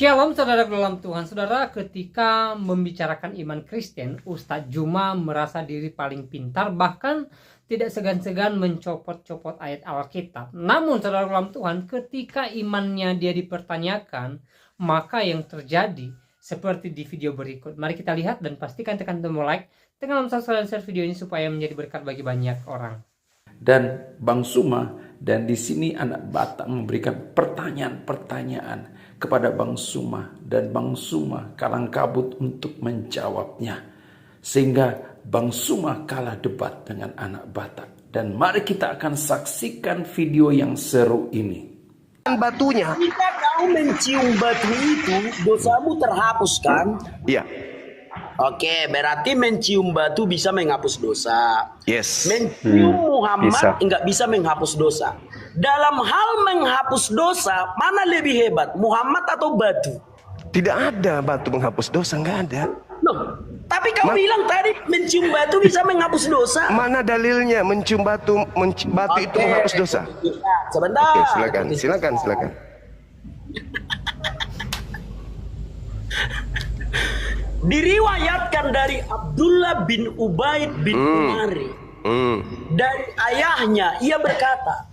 Shalom saudara dalam Tuhan. Saudara, ketika membicarakan iman Kristen, Ustadz Juma merasa diri paling pintar, bahkan tidak segan-segan mencopot-copot ayat Alkitab. Namun saudara dalam Tuhan, ketika imannya dia dipertanyakan, maka yang terjadi seperti di video berikut. Mari kita lihat dan pastikan tekan tombol like, tekan subscribe dan share video ini supaya menjadi berkat bagi banyak orang. Dan Bang Suma, dan di sini anak Batak memberikan pertanyaan-pertanyaan kepada Bang Suma, dan Bang Suma kalang kabut untuk menjawabnya, sehingga Bang Suma kalah debat dengan anak Batak. Dan mari kita akan saksikan video yang seru ini. Batunya, Jika kau mencium batu itu, dosamu terhapus kan? iya, Oke, berarti mencium batu bisa menghapus dosa. yes. Mencium Muhammad bisa. enggak bisa menghapus dosa. Dalam hal menghapus dosa, mana lebih hebat, Muhammad atau batu? Tidak ada batu menghapus dosa, nggak ada. Loh, tapi kau bilang tadi mencium batu bisa menghapus dosa. Mana dalilnya mencium batu, batu itu menghapus dosa? Sebentar. Oke, silakan. Diriwayatkan dari Abdullah bin Ubaid bin Umari, dari ayahnya ia berkata,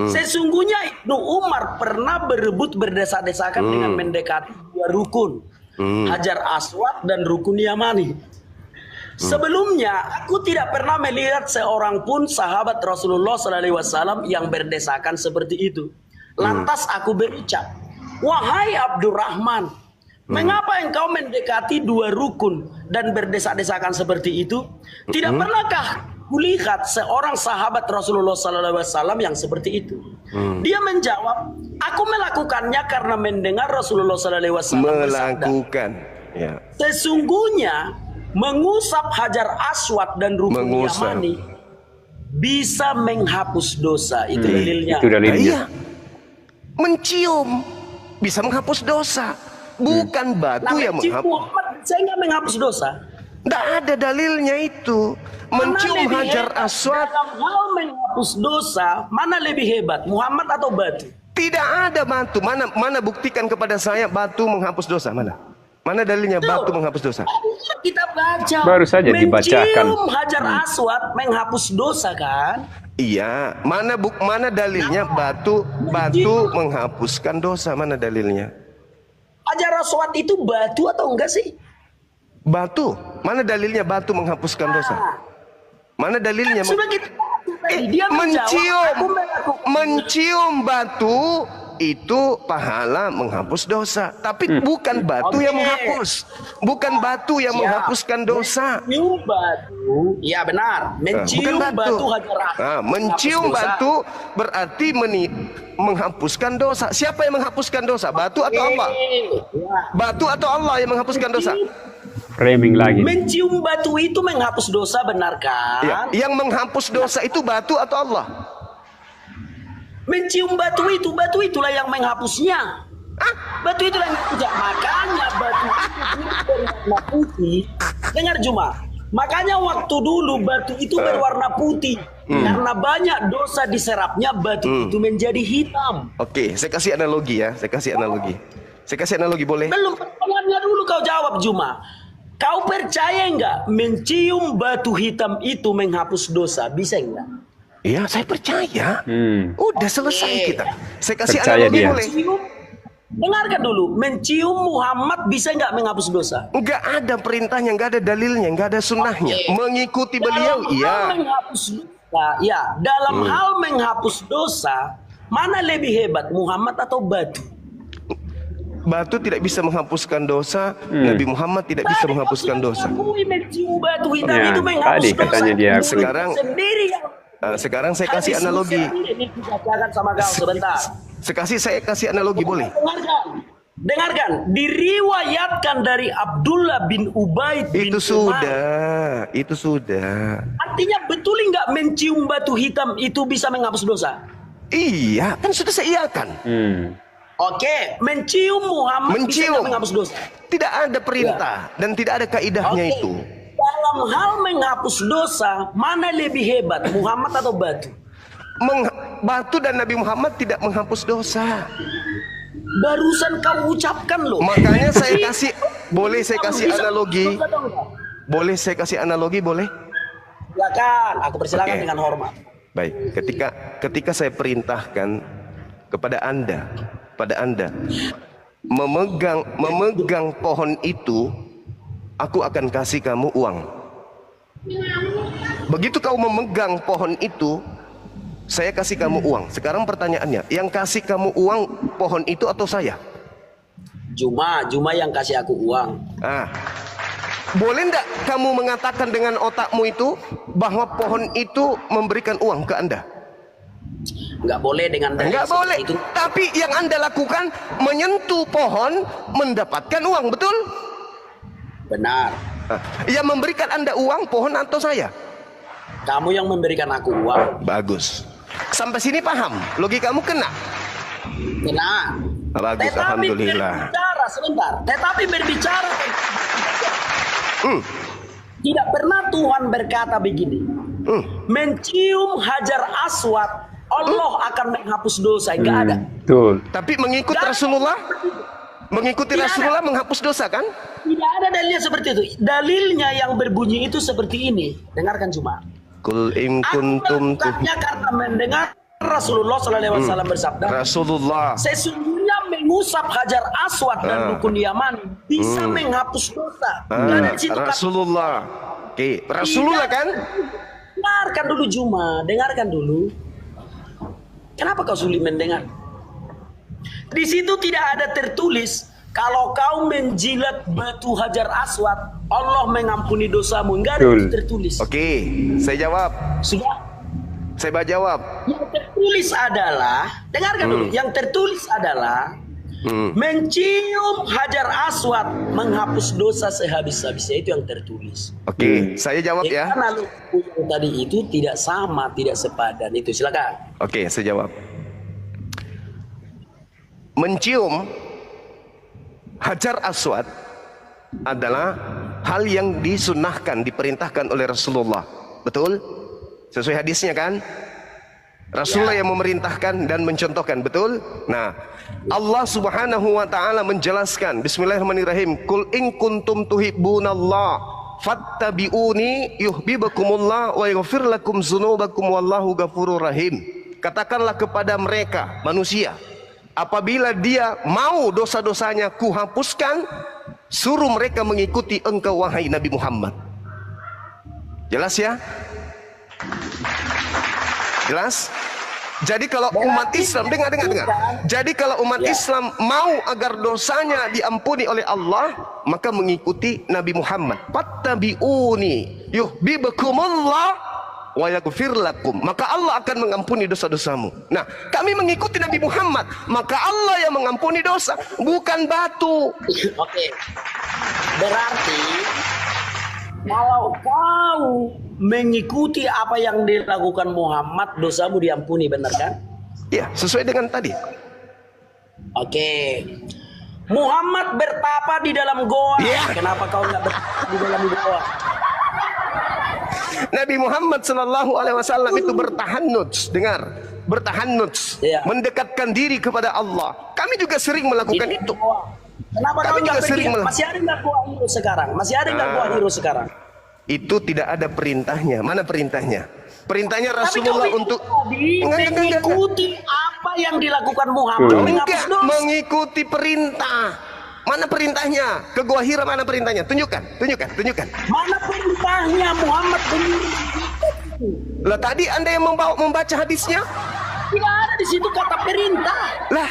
sesungguhnya Ibnu Umar pernah berebut berdesak-desakan dengan mendekati dua rukun, Hajar Aswad dan rukun Yamani. Sebelumnya aku tidak pernah melihat seorang pun sahabat Rasulullah SAW yang berdesakan seperti itu. Lantas aku berucap, wahai Abdurrahman, mengapa engkau mendekati dua rukun dan berdesak-desakan seperti itu? Tidak pernahkah kulihat seorang sahabat Rasulullah SAW yang seperti itu? Dia menjawab, aku melakukannya karena mendengar Rasulullah SAW bersabda, Ya. sesungguhnya mengusap Hajar Aswad dan rukun Mengusap. Yamani bisa menghapus dosa. Itu dalilnya. Itu dalilnya. Iya. Mencium bisa menghapus dosa. Bukan batu Nah, yang mencium menghapus. Muhammad saya nggak menghapus dosa. Tidak ada dalilnya itu. Mencium Mana lebih Hajar hebat? Aswad. Dalam hal menghapus dosa, mana lebih hebat, Muhammad atau batu? Tidak ada batu. Mana buktikan kepada saya batu menghapus dosa? Mana dalilnya batu menghapus dosa? Kita baca. Baru saja dibacakan. Mencium Hajar Aswad menghapus dosa kan? Iya, mana dalilnya batu menghapuskan dosa? Mana dalilnya? Hajar Aswad itu batu atau enggak sih? Batu, mana dalilnya batu menghapuskan dosa? Mana dalilnya? Sudah kita tadi dia menjawab, aku melakukan. Mencium batu itu pahala menghapus dosa, tapi bukan batu yang menghapus, bukan batu yang Siap. menghapuskan dosa. Mencium batu, ya benar. Mencium Bukan batu Hajar Aswad. mencium menghapus dosa. batu berarti menghapuskan dosa. Siapa yang menghapuskan dosa? Batu atau Allah? Ya. Batu atau Allah yang menghapuskan dosa? Framing lagi. Mencium batu itu menghapus dosa, benar kan? Ya. Yang menghapus dosa itu batu atau Allah? Mencium batu itulah yang menghapusnya. Batu itulah yang menghapusnya. Makanya batu itu berwarna putih. Dengar Juma. Makanya waktu dulu batu itu berwarna putih. Karena banyak dosa diserapnya, batu itu menjadi hitam. Oke, saya kasih analogi ya. Saya kasih analogi boleh? Belum, pertanyaannya dulu kau jawab Juma. Kau percaya enggak mencium batu hitam itu menghapus dosa? Bisa enggak? Iya, saya percaya. Udah selesai kita. Saya kasih Percaya analogi dia. boleh? Dengarkan dulu, mencium Muhammad bisa enggak menghapus dosa? Enggak ada perintahnya, enggak ada dalilnya, enggak ada sunnahnya. Oke. Mengikuti beliau, Dalam hal iya. menghapus dosa, ya, dalam hal menghapus dosa, mana lebih hebat, Muhammad atau batu? Batu tidak bisa menghapuskan dosa, Nabi Muhammad tidak bisa menghapuskan dosa. Akui mencium batu hitam Ya, itu menghapus tadi dosa. katanya dia akui. Sendiri yang Sekarang saya kasih hadis analogi. sendiri dibacakan sama kau sebentar. Saya kasih analogi boleh? Dengarkan, diriwayatkan dari Abdullah bin Ubaid bin Umar. Itu sudah. Artinya betul nggak mencium batu hitam itu bisa menghapus dosa? Iya, kan sudah saya iakan. Oke, mencium Muhammad bisa Mencium. nggak menghapus dosa? Tidak ada perintah dan tidak ada kaidahnya Oke. itu. Dalam hal menghapus dosa, mana lebih hebat, Muhammad atau batu? Batu dan Nabi Muhammad tidak menghapus dosa. barusan kau ucapkan loh. Makanya saya kasih, boleh saya kasih analogi? Boleh saya kasih analogi, boleh? Silakan, aku persilakan Oke. dengan hormat. Baik, ketika saya perintahkan kepada Anda, memegang pohon itu, aku akan kasih kamu uang. Begitu kau memegang pohon itu, saya kasih kamu uang. Sekarang pertanyaannya, yang kasih kamu uang pohon itu atau saya? Juma yang kasih aku uang. Boleh enggak kamu mengatakan dengan otakmu itu bahwa pohon itu memberikan uang ke Anda? Nggak boleh dengan dalil Enggak boleh. seperti itu. Tapi yang Anda lakukan menyentuh pohon mendapatkan uang, betul? Benar. Yang memberikan Anda uang pohon atau saya? Kamu yang memberikan aku uang. Bagus. Sampai sini paham? Logikamu kena? Kena. Bagus, Tetapi alhamdulillah. berbicara sebentar. Tetapi berbicara tidak pernah Tuhan berkata begini. Mencium hajar aswad, Allah akan menghapus dosa. Enggak ada. Betul. Tapi mengikut Rasulullah, menghapus dosa kan? Tidak ada dalilnya seperti itu. Dalilnya yang berbunyi itu seperti ini. Dengarkan cuma. Kul in Aku kuntum melakukannya karena mendengar Rasulullah SAW bersabda. Rasulullah. Sesungguhnya mengusap hajar aswad dan rukun Yaman bisa menghapus dosa. Dan di situ Rasulullah. Oke, Rasulullah kan? Dengarkan dulu Juma, dengarkan dulu. Kenapa kau sulit mendengar? Di situ tidak ada tertulis kalau kau menjilat batu hajar aswad, Allah mengampuni dosamu. Enggak ada itu tertulis. Oke, saya jawab. Sudah. Saya jawab. Yang tertulis adalah, dengarkan dulu. Yang tertulis adalah mencium hajar aswad menghapus dosa sehabis-habisnya, itu yang tertulis. Oke, saya jawab ya. Karena tadi itu tidak sama, tidak sepadan. Itu silakan. Oke, saya jawab. Mencium hajar aswad adalah hal yang disunnahkan, diperintahkan oleh Rasulullah. Betul? Sesuai hadisnya kan? Rasulullah yang memerintahkan dan mencontohkan, betul? Nah, Allah Subhanahu wa taala menjelaskan, bismillahirrahmanirrahim, Qul in kuntum tuhibbunallah fattabi'uni yuhibbukumullah wa yaghfir lakum dzunubakum wallahu ghafurur rahim. Katakanlah kepada mereka, manusia, apabila dia mau dosa-dosanya kuhapuskan, suruh mereka mengikuti engkau wahai Nabi Muhammad. Jelas ya? Jelas? Jadi kalau umat Islam, dengar. Jadi kalau umat Islam mau agar dosanya diampuni oleh Allah, maka mengikuti Nabi Muhammad. Fattabi'uni yuhibbukumullah wa yaghfir lakum. Maka Allah akan mengampuni dosa-dosamu. Nah, kami mengikuti Nabi Muhammad, maka Allah yang mengampuni dosa, bukan batu. Oke. Berarti kalau kau mengikuti apa yang dilakukan Muhammad, dosamu diampuni, benar kan? Ya, sesuai dengan tadi. Oke. Muhammad bertapa di dalam goa. Ya. Kenapa kau nggak bertapa di dalam goa? Nabi Muhammad Sallallahu Alaihi Wasallam itu bertahannuts, dengar, bertahannuts, mendekatkan diri kepada Allah. Kami juga sering melakukan itu. Kenapa kau Kami juga nggak sering pergi? Masih ada nggak goa hero sekarang? Masih ada nggak goa hero sekarang? Itu tidak ada perintahnya. Mana perintahnya? Perintahnya Rasulullah Tapi kau untuk mengikuti apa yang dilakukan Muhammad. enggak mengikuti perintah. Mana perintahnya? Ke Gua Hira mana perintahnya? Tunjukkan. Mana perintahnya Muhammad benar? Lah tadi Anda yang membaca hadisnya? Tidak ada di situ kata perintah. Lah.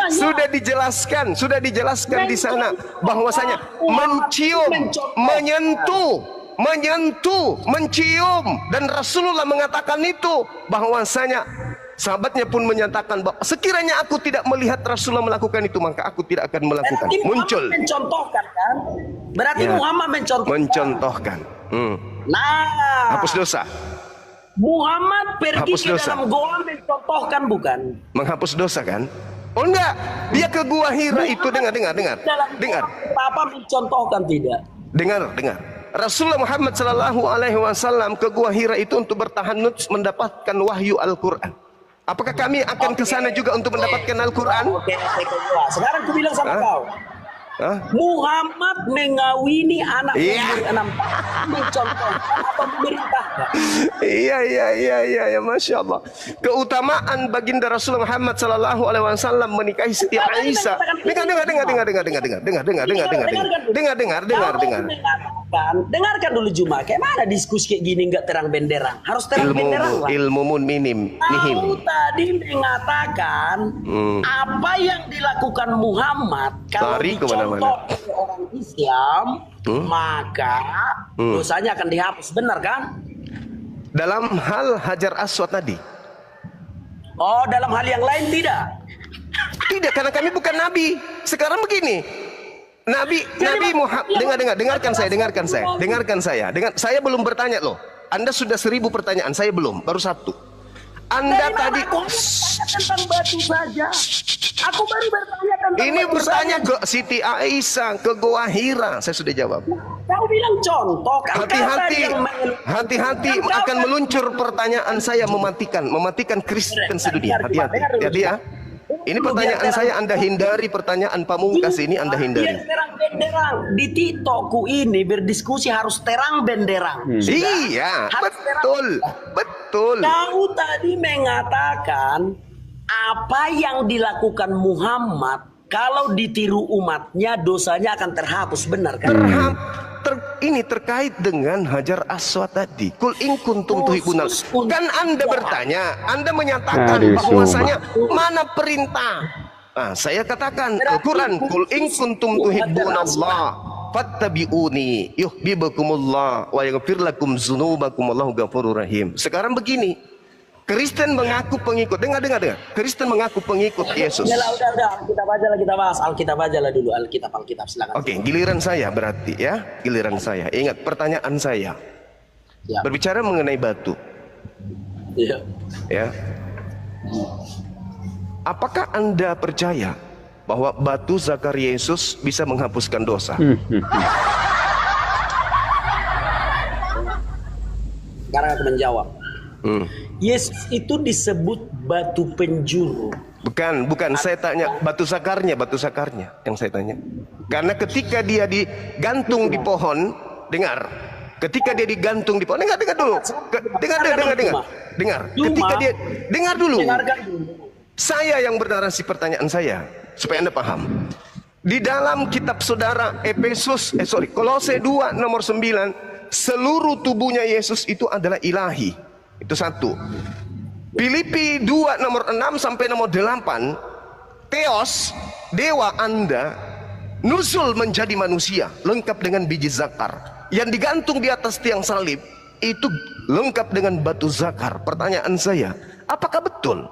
sudah dijelaskan di sana bahwasanya mencium, menyentuh, mencium, dan Rasulullah mengatakan itu, bahwasanya sahabatnya pun menyatakan bahwa sekiranya aku tidak melihat Rasulullah melakukan itu, maka aku tidak akan melakukan. Berarti Muncul. Muhammad mencontohkan kan? Berarti Muhammad mencontohkan. Nah, Hapus dosa. Muhammad pergi Hapus ke dosa. dalam goa mencontohkan, bukan? Menghapus dosa kan? Oh enggak, dia ke Gua Hira itu, dengar. Apa mencontohkan tidak? Dengar. Rasulullah Muhammad Sallallahu Alaihi Wasallam ke Gua Hira itu untuk bertahannuts mendapatkan wahyu Al-Quran. Apakah kami akan ke sana juga untuk mendapatkan Al-Quran? Oke, sekarang aku bilang sama kau. Hah? Muhammad mengawini anak Iya. umur 6 tahun. Ini contoh apa pemerintah? Iya, Masya Allah. Keutamaan baginda Rasulullah Muhammad Sallallahu Alaihi Wasallam menikahi Siti Aisyah. Dengar. Dengarkan dulu Juma. Kayak mana diskusi kayak gini nggak terang benderang? Harus terang benderang lah. Ilmu minim, nihim. Kau tadi mengatakan apa yang dilakukan Muhammad kalau Lari dicontoh kemana-mana. oleh orang Islam, maka dosanya akan dihapus, benar kan? Dalam hal Hajar Aswad tadi. Oh, dalam hal yang lain tidak. Tidak, karena kami bukan nabi. Sekarang begini. Nabi Muhammad, dengarkan saya. Saya belum bertanya loh. Anda sudah 1000 pertanyaan, saya belum, baru 1. Anda Dari tadi mana kau tentang batu saja? Aku baru bertanya tentang ini batu bertanya saja. ke Siti Aisyah, ke Goa Hira, saya sudah jawab. Kau bilang contoh kan? Hati-hati akan meluncur pertanyaan saya mematikan Kristen sedunia. Hati-hati ya. Ini pertanyaan saya Anda hindari, pertanyaan pamungkas ini Anda hindari. Biar terang benderang. Di TikTokku ini berdiskusi harus terang benderang. Iya, Harus betul. Kau tadi mengatakan apa yang dilakukan Muhammad kalau ditiru umatnya dosanya akan terhapus, benar kan? Ini terkait dengan Hajar Aswad tadi. Kul in kuntum tuhibbunal. Kan Anda bertanya, Anda menyatakan bahwasanya mana perintah. Nah, saya katakan Al-Quran, kul in kuntum tuhibbunallah fattabi'uni yuhibbukumullah wa yaghfir lakum dzunubakum wallahu ghafurur rahim. Sekarang begini, Kristen mengaku pengikut. Dengar. Kristen mengaku pengikut Yesus. Udah. Kita bahas Alkitab aja lah dulu. Alkitab silakan. Oke, giliran saya berarti ya. Giliran saya. Ingat pertanyaan saya. Ya. Berbicara mengenai batu. Iya. Ya. Apakah Anda percaya bahwa batu zakar Yesus bisa menghapuskan dosa? Sekarang aku menjawab. Yesus itu disebut batu penjuru. Bukan. Saya tanya batu sakarnya yang saya tanya. Karena ketika dia digantung di pohon, dengar. Ketika dia digantung di pohon, dengar dulu. Dengar. Ketika dia dengar dulu. Saya yang bernarasi pertanyaan saya supaya Anda paham. Di dalam kitab saudara Kolose 2 nomor 9, seluruh tubuhnya Yesus itu adalah ilahi. Itu 1. Filipi 2 nomor 6 sampai nomor 8, Theos, dewa Anda, nusul menjadi manusia, lengkap dengan biji zakar. Yang digantung di atas tiang salib, itu lengkap dengan batu zakar. Pertanyaan saya, apakah betul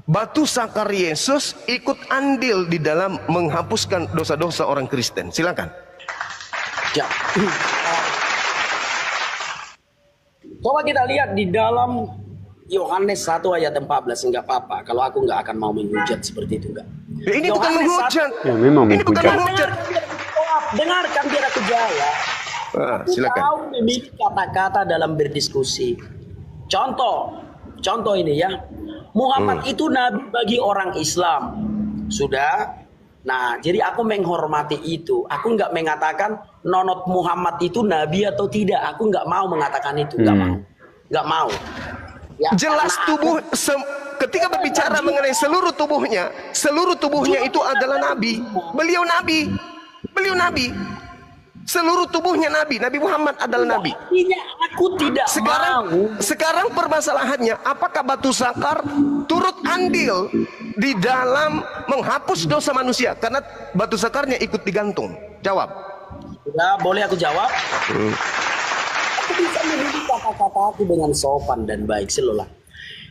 batu zakar Yesus ikut andil di dalam menghapuskan dosa-dosa orang Kristen? Silakan. Ya. Coba kita lihat di dalam Yohanes 1 ayat 14. Enggak apa-apa kalau aku nggak akan mau menghujat seperti itu, enggak. Ya, ini bukan menghujat. Ya, memang Ini bukan menghujat. menghujat. Dengarkan biar aku jawab. Silakan. Kau memilih kata-kata dalam berdiskusi. Contoh ini ya. Muhammad itu nabi bagi orang Islam. Sudah. Nah, jadi aku menghormati itu. Aku nggak mengatakan nonot Muhammad itu nabi atau tidak. Aku nggak mau mengatakan itu. Nggak mau. Ya, Jelas tubuh ketika berbicara mengenai seluruh tubuhnya itu adalah nabi. Beliau nabi. Seluruh tubuhnya nabi. Nabi Muhammad adalah nabi. Artinya aku tidak mau. Sekarang permasalahannya, apakah batu zakar turut andil di dalam menghapus dosa manusia? Karena batu zakarnya ikut digantung. Jawab. Sudah, boleh aku jawab? Aku bisa memilih kata-kata aku dengan sopan dan baik. Silakan.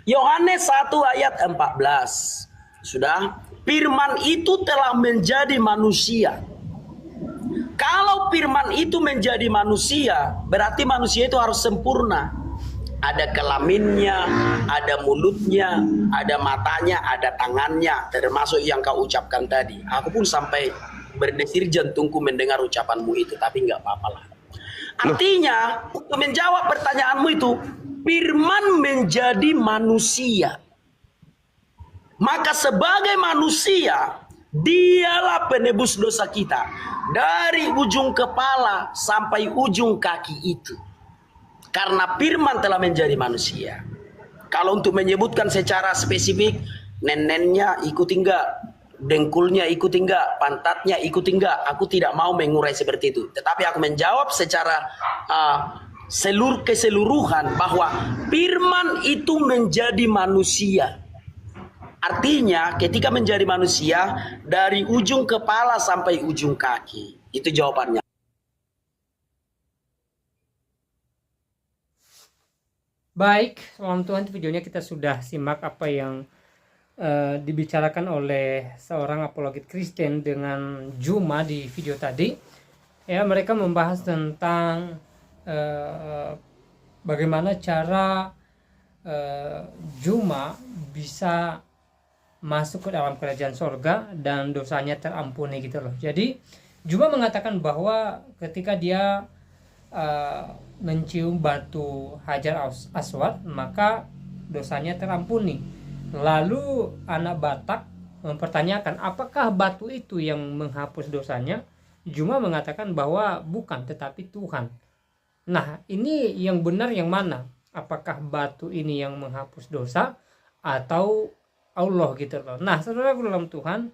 Yohanes 1 ayat 14. Sudah. Firman itu telah menjadi manusia. Kalau firman itu menjadi manusia, berarti manusia itu harus sempurna. Ada kelaminnya, ada mulutnya, ada matanya, ada tangannya, termasuk yang kau ucapkan tadi. Aku pun sampai berdesir jantungku mendengar ucapanmu itu, tapi nggak apa-apa lah. Artinya, untuk menjawab pertanyaanmu itu, firman menjadi manusia. Maka sebagai manusia, dialah penebus dosa kita dari ujung kepala sampai ujung kaki itu. Karena firman telah menjadi manusia. Kalau untuk menyebutkan secara spesifik, nenennya ikut enggak, dengkulnya ikut enggak, pantatnya ikut enggak, aku tidak mau mengurai seperti itu. Tetapi aku menjawab secara keseluruhan bahwa firman itu menjadi manusia. Artinya ketika menjadi manusia, dari ujung kepala sampai ujung kaki. Itu jawabannya. Baik, salam Tuhan, videonya kita sudah simak apa yang dibicarakan oleh seorang apologet Kristen dengan Juma di video tadi. Ya, mereka membahas tentang bagaimana cara Juma bisa masuk ke dalam kerajaan sorga dan dosanya terampuni gitu loh. Jadi Juma mengatakan bahwa ketika dia mencium batu Hajar Aswad, maka dosanya terampuni. Lalu anak Batak mempertanyakan apakah batu itu yang menghapus dosanya. Juma mengatakan bahwa bukan, tetapi Tuhan. Nah, ini yang benar yang mana? Apakah batu ini yang menghapus dosa atau Allah gitu loh. Nah, saudara dalam Tuhan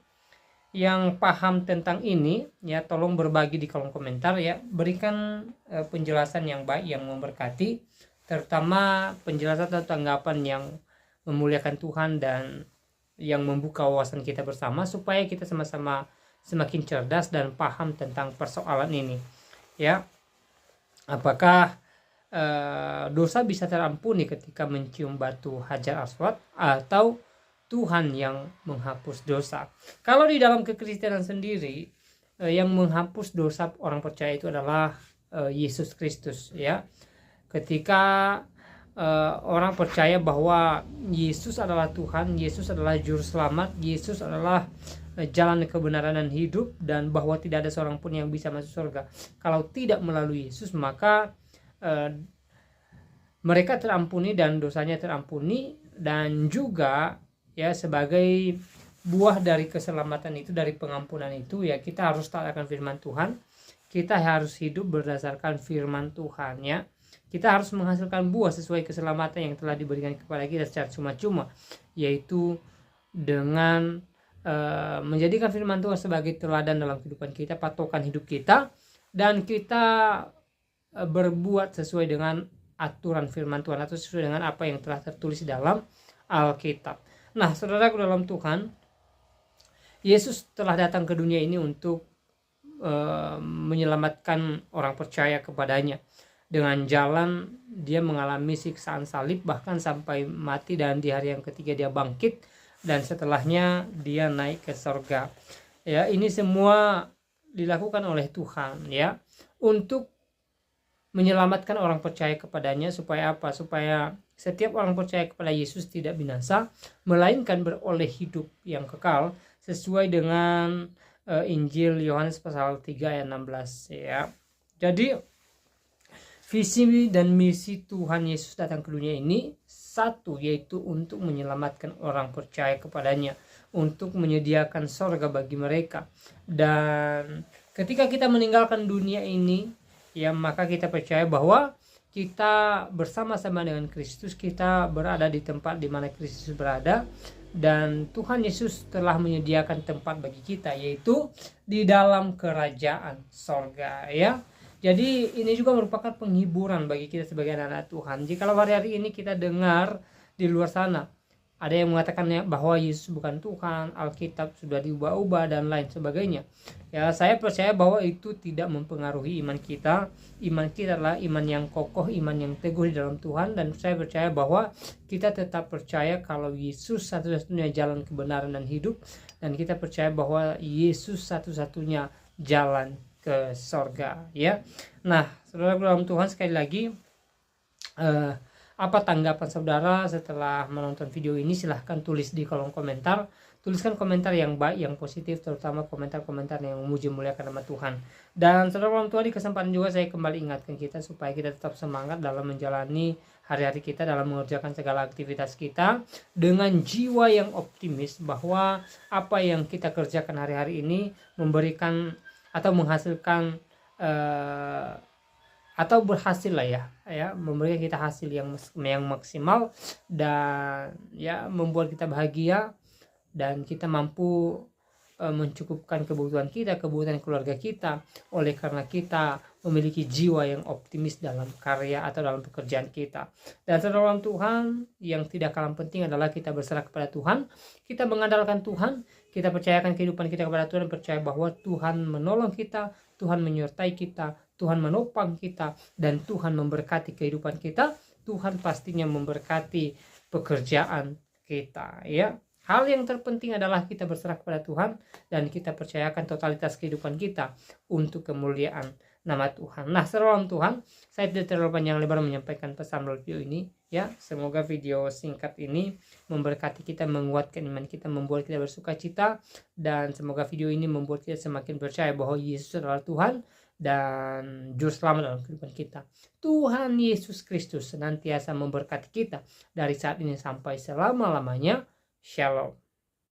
yang paham tentang ini, ya tolong berbagi di kolom komentar ya, berikan penjelasan yang baik yang memberkati, terutama penjelasan atau tanggapan yang memuliakan Tuhan dan yang membuka wawasan kita bersama supaya kita sama-sama semakin cerdas dan paham tentang persoalan ini. Ya, apakah dosa bisa terampuni ketika mencium batu Hajar Aswad atau Tuhan yang menghapus dosa? Kalau di dalam kekristenan sendiri, yang menghapus dosa orang percaya itu adalah Yesus Kristus ya. Ketika orang percaya bahwa Yesus adalah Tuhan, Yesus adalah juru selamat, Yesus adalah jalan kebenaran dan hidup, dan bahwa tidak ada seorang pun yang bisa masuk surga kalau tidak melalui Yesus, maka mereka terampuni dan dosanya terampuni. Dan juga ya, sebagai buah dari keselamatan itu, dari pengampunan itu, ya kita harus taat akan firman Tuhan. Kita harus hidup berdasarkan firman Tuhan ya. Kita harus menghasilkan buah sesuai keselamatan yang telah diberikan kepada kita secara cuma-cuma, yaitu dengan menjadikan firman Tuhan sebagai teladan dalam kehidupan kita, patokan hidup kita, dan kita berbuat sesuai dengan aturan firman Tuhan atau sesuai dengan apa yang telah tertulis dalam Alkitab. Nah, saudaraku dalam Tuhan, Yesus telah datang ke dunia ini untuk menyelamatkan orang percaya kepadanya. Dengan jalan dia mengalami siksaan salib, bahkan sampai mati, dan di hari yang ketiga dia bangkit, dan setelahnya dia naik ke surga. Ya, ini semua dilakukan oleh Tuhan ya, untuk menyelamatkan orang percaya kepadanya. Supaya apa? Supaya setiap orang percaya kepada Yesus tidak binasa, melainkan beroleh hidup yang kekal sesuai dengan Injil Yohanes pasal 3 ayat 16 ya. Jadi visi dan misi Tuhan Yesus datang ke dunia ini satu, yaitu untuk menyelamatkan orang percaya kepadanya, untuk menyediakan surga bagi mereka. Dan ketika kita meninggalkan dunia ini ya, maka kita percaya bahwa kita bersama-sama dengan Kristus, kita berada di tempat di mana Kristus berada, dan Tuhan Yesus telah menyediakan tempat bagi kita, yaitu di dalam kerajaan sorga ya. Jadi ini juga merupakan penghiburan bagi kita sebagai anak-anak Tuhan. Jikalau hari-hari ini kita dengar di luar sana ada yang mengatakan bahwa Yesus bukan Tuhan, Alkitab sudah diubah-ubah dan lain sebagainya. Ya, saya percaya bahwa itu tidak mempengaruhi iman kita. Iman kita adalah iman yang kokoh, iman yang teguh di dalam Tuhan, dan saya percaya bahwa kita tetap percaya kalau Yesus satu-satunya jalan kebenaran dan hidup, dan kita percaya bahwa Yesus satu-satunya jalan ke sorga ya. Nah, saudara dalam Tuhan, sekali lagi apa tanggapan saudara setelah menonton video ini? Silahkan tulis di kolom komentar. Tuliskan komentar yang baik, yang positif, terutama komentar-komentar yang memuji muliakan nama Tuhan. Dan saudara dalam Tuhan, di kesempatan juga saya kembali ingatkan kita supaya kita tetap semangat dalam menjalani hari-hari kita, dalam mengerjakan segala aktivitas kita dengan jiwa yang optimis bahwa apa yang kita kerjakan hari-hari ini memberikan atau menghasilkan atau berhasil lah ya memberikan kita hasil yang maksimal dan ya membuat kita bahagia dan kita mampu mencukupkan kebutuhan kita, kebutuhan keluarga kita, oleh karena kita memiliki jiwa yang optimis dalam karya atau dalam pekerjaan kita. Dan saudara Tuhan, yang tidak kalah penting adalah kita berserah kepada Tuhan, kita mengandalkan Tuhan, kita percayakan kehidupan kita kepada Tuhan, percaya bahwa Tuhan menolong kita, Tuhan menyertai kita, Tuhan menopang kita, dan Tuhan memberkati kehidupan kita. Tuhan pastinya memberkati pekerjaan kita, ya. Hal yang terpenting adalah kita berserah kepada Tuhan dan kita percayakan totalitas kehidupan kita untuk kemuliaan nama Tuhan. Nah, saudara Tuhan, saya tidak terlalu panjang lebar menyampaikan pesan melalui video ini, ya. Semoga video singkat ini memberkati kita, menguatkan iman kita, membuat kita bersukacita, dan semoga video ini membuat kita semakin percaya bahwa Yesus adalah Tuhan dan juru selamat dalam kehidupan kita. Tuhan Yesus Kristus senantiasa memberkati kita dari saat ini sampai selama-lamanya. Shalom.